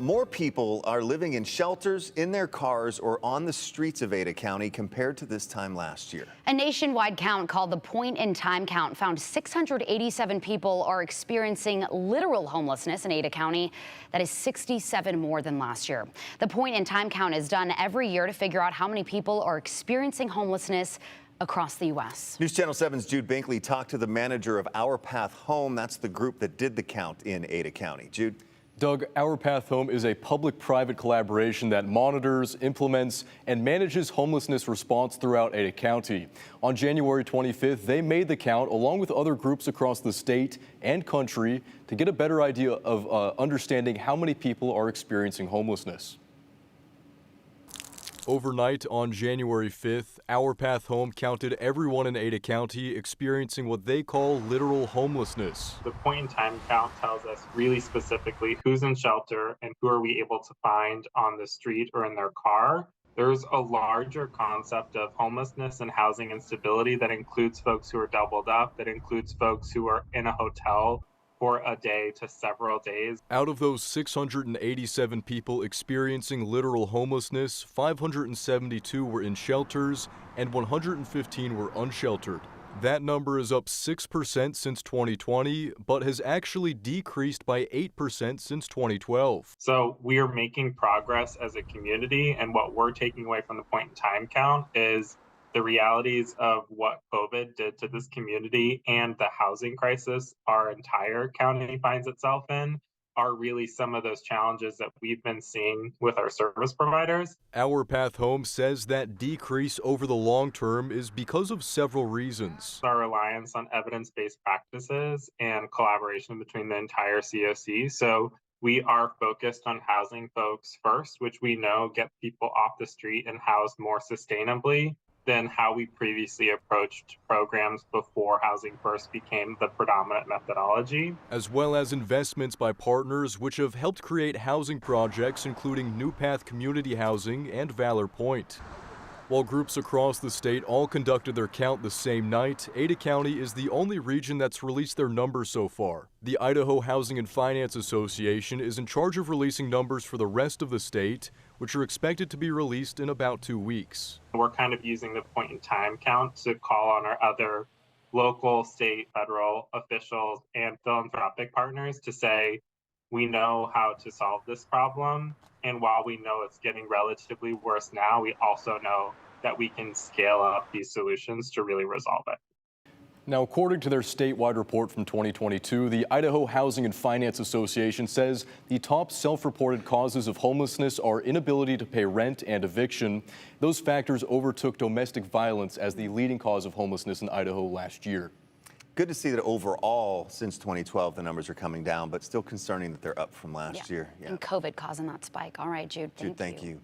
more people are living in shelters, in their cars, or on the streets of Ada County compared to this time last year. A nationwide count called the Point in Time Count found 687 people are experiencing literal homelessness in Ada County. That is 67 more than last year. The Point in Time Count is done every year to figure out how many people are experiencing homelessness across the U.S. News Channel 7's Jude Binkley talked to the manager of Our Path Home. That's the group that did the count in Ada County. Jude? Doug, Our Path Home is a public-private collaboration that monitors, implements, and manages homelessness response throughout Ada County. On January 25th, they made the count along with other groups across the state and country to get a better idea of understanding how many people are experiencing homelessness. Overnight on January 5th, Our Path Home counted everyone in Ada County experiencing what they call literal homelessness. The point in time count tells us really specifically who's in shelter and who are we able to find on the street or in their car. There's a larger concept of homelessness and housing instability that includes folks who are doubled up, that includes folks who are in a hotel for a day to several days. Out of those 687 people experiencing literal homelessness, 572 were in shelters and 115 were unsheltered. That number is up 6% since 2020, but has actually decreased by 8% since 2012. So we are making progress as a community, and what we're taking away from the point in time count is the realities of what COVID did to this community and the housing crisis our entire county finds itself in are really some of those challenges that we've been seeing with our service providers. Our Path Home says that decrease over the long term is because of several reasons. Our reliance on evidence-based practices and collaboration between the entire COC. So we are focused on housing folks first, which we know get people off the street and housed more sustainably than how we previously approached programs before Housing First became the predominant methodology. As well as investments by partners which have helped create housing projects including New Path Community Housing and Valor Point. While groups across the state all conducted their count the same night, Ada County is the only region that's released their numbers so far. The Idaho Housing and Finance Association is in charge of releasing numbers for the rest of the state, which are expected to be released in about 2 weeks. We're kind of using the point in time count to call on our other local, state, federal officials and philanthropic partners to say, we know how to solve this problem. And while we know it's getting relatively worse now, we also know that we can scale up these solutions to really resolve it. Now, according to their statewide report from 2022, the Idaho Housing and Finance Association says the top self-reported causes of homelessness are inability to pay rent and eviction. Those factors overtook domestic violence as the leading cause of homelessness in Idaho last year. Good to see that overall, since 2012, the numbers are coming down, but still concerning that they're up from last year. And COVID causing that spike. All right, Jude, Thank you.